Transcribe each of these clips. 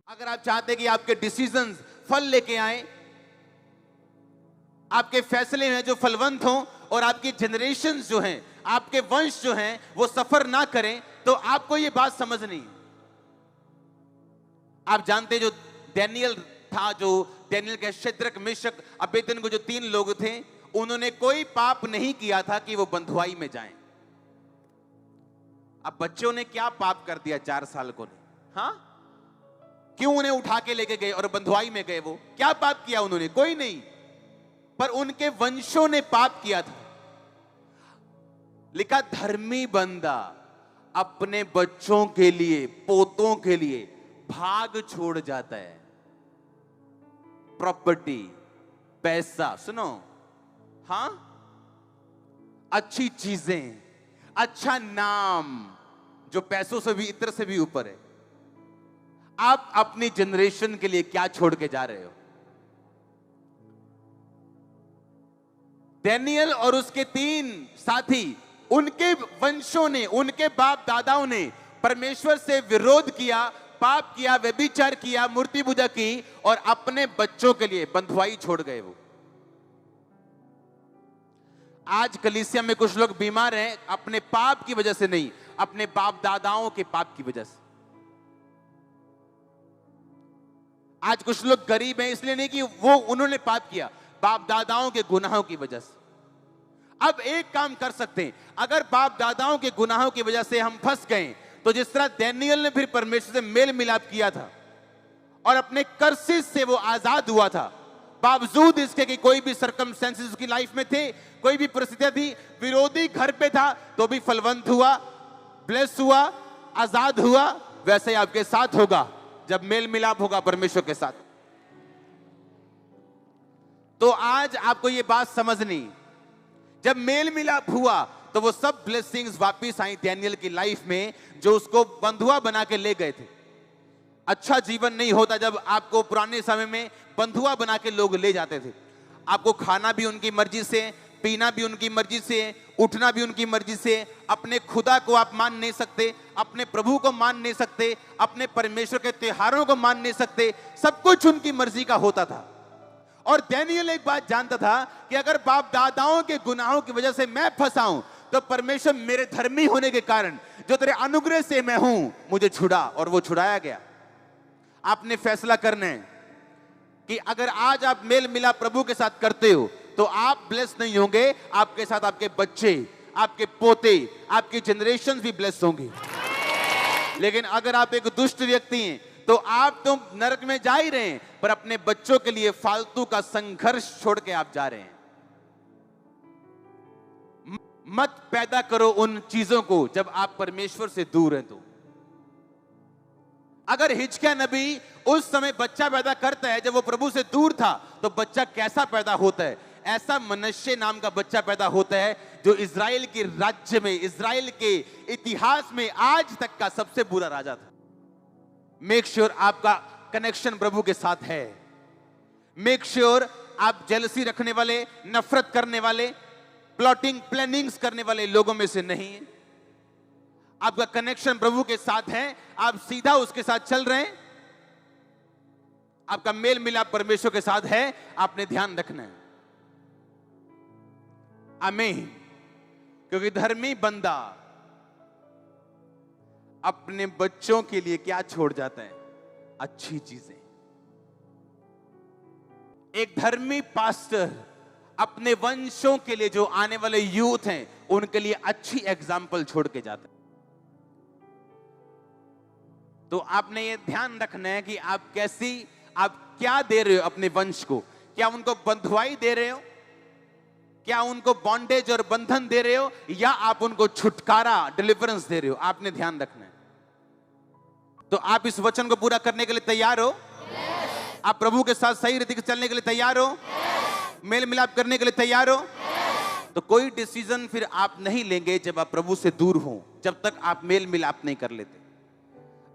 अगर आप चाहते कि आपके डिसीजंस फल लेके आए, आपके फैसले हैं जो फलवंत हों और आपकी जनरेशंस जो हैं, आपके वंश जो हैं वो सफर ना करें, तो आपको ये बात समझनी। आप जानते जो डैनियल था, जो डैनियल के शद्रक मेशक अबेदनगो जो 3 लोग थे, उन्होंने कोई पाप नहीं किया था कि वो बंधुआई में जाएं। अब बच्चों ने क्या पाप कर दिया 4 साल को ने? हाँ, क्यों उन्हें उठा के लेके गए और बंधुआई में गए? वो क्या पाप किया उन्होंने? कोई नहीं, पर उनके वंशों ने पाप किया था। लिखा धर्मी बंदा अपने बच्चों के लिए, पोतों के लिए भाग छोड़ जाता है। प्रॉपर्टी, पैसा, सुनो, हां, अच्छी चीजें, अच्छा नाम, जो पैसों से भी, इत्र से भी ऊपर है। आप अपनी जनरेशन के लिए क्या छोड़ के जा रहे हो? डैनियल और उसके 3 साथी, उनके वंशों ने, उनके बाप दादाओं ने परमेश्वर से विरोध किया, पाप किया, व्यभिचार किया, मूर्ति पूजा की और अपने बच्चों के लिए बंधुआई छोड़ गए। वो आज कलीसिया में कुछ लोग बीमार हैं, अपने पाप की वजह से नहीं, अपने बाप दादाओं के पाप की वजह से। आज कुछ लोग गरीब हैं, इसलिए नहीं कि वो उन्होंने पाप किया, बाप दादाओं के गुनाहों की वजह से। अब एक काम कर सकते हैं, अगर बाप दादाओं के गुनाहों की वजह से हम फंस गए, तो जिस तरह डैनियल ने फिर परमेश्वर से मेल मिलाप किया था और अपने कर्सेस से वो आजाद हुआ था, बावजूद इसके कि कोई भी सर्कमस्टेंसेस उसकी लाइफ में थे, कोई भी परिस्थितियां थी, विरोधी घर पे था, तो भी फलवंत हुआ, ब्लेस हुआ, आजाद हुआ। वैसे ही आपके साथ होगा जब मेल मिलाप होगा परमेश्वर के साथ। तो आज आपको ये बात समझनी, जब मेल मिलाप हुआ तो वो सब ब्लेसिंग्स वापिस आई डैनियल की लाइफ में, जो उसको बंधुआ बना के ले गए थे। अच्छा जीवन नहीं होता जब आपको पुराने समय में बंधुआ बना के लोग ले जाते थे। आपको खाना भी उनकी मर्जी से, पीना भी उनकी मर्जी से, उठना भी उनकी मर्जी से, अपने खुदा को आप मान नहीं सकते, अपने प्रभु को मान नहीं सकते, अपने परमेश्वर के त्योहारों को मान नहीं सकते, सब कुछ उनकी मर्जी का होता था। और डैनियल एक बात जानता था कि अगर बाप दादाओं के गुनाहों की वजह से मैं फंसा हूं, तो परमेश्वर मेरे धर्मी होने के कारण, जो तेरे अनुग्रह से मैं हूं, मुझे छुड़ा, और वो छुड़ाया गया। आपने फैसला करना है कि अगर आज आप मेल मिला प्रभु के साथ करते हो, तो आप ब्लेस नहीं होंगे, आपके साथ आपके बच्चे, आपके पोते, आपकी जनरेशन भी ब्लेस होंगे। लेकिन अगर आप एक दुष्ट व्यक्ति हैं, तो आप तो नरक में जा ही रहे हैं, पर अपने बच्चों के लिए फालतू का संघर्ष छोड़ के आप जा रहे हैं। मत पैदा करो उन चीजों को जब आप परमेश्वर से दूर हैं। तो अगर हिजकिय्याह नबी उस समय बच्चा पैदा करता है जब वो प्रभु से दूर था, तो बच्चा कैसा पैदा होता है? ऐसा मनुष्य नाम का बच्चा पैदा होता है जो इजराइल के राज्य में, इजराइल के इतिहास में आज तक का सबसे बुरा राजा था। मेक श्योर आपका कनेक्शन प्रभु के साथ है। मेक श्योर आप जेलसी रखने वाले, नफरत करने वाले, प्लॉटिंग प्लानिंग्स करने वाले लोगों में से नहीं है। आपका कनेक्शन प्रभु के साथ है, आप सीधा उसके साथ चल रहे हैं, आपका मेल मिलाप परमेश्वर के साथ है। आपने ध्यान रखना है। आमीन। क्योंकि धर्मी बंदा अपने बच्चों के लिए क्या छोड़ जाता है? अच्छी चीजें। एक धर्मी पास्टर अपने वंशों के लिए, जो आने वाले यूथ हैं, उनके लिए अच्छी एग्जाम्पल छोड़ के जाता है। तो आपने ये ध्यान रखना है कि आप क्या दे रहे हो अपने वंश को? क्या उनको बंधुआई दे रहे हो? क्या उनको बॉन्डेज और बंधन दे रहे हो, या आप उनको छुटकारा, डिलीवरेंस दे रहे हो? आपने ध्यान रखना है। तो आप इस वचन को पूरा करने के लिए तैयार हो? yes. आप प्रभु के साथ सही रीति से चलने के लिए तैयार हो? yes. मेल मिलाप करने के लिए तैयार हो? yes. तो कोई डिसीजन फिर आप नहीं लेंगे जब आप प्रभु से दूर हो, जब तक आप मेल मिलाप नहीं कर लेते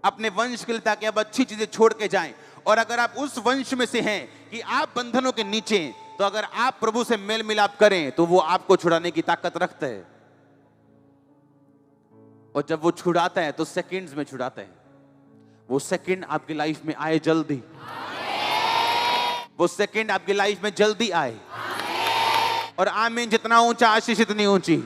अपने वंश के लिए, ताकि आप अच्छी चीजें छोड़ के जाएं। और अगर आप उस वंश में से हैं कि आप बंधनों के नीचे हैं, तो अगर आप प्रभु से मेल मिलाप करें तो वो आपको छुड़ाने की ताकत रखता है। और जब वो छुड़ाता है तो सेकंड्स में छुड़ाता है। वो सेकंड आपकी लाइफ में आए जल्दी, वो सेकंड आपकी लाइफ में जल्दी आए। और आमीन जितना ऊंचा आशीष इतनी ऊंची।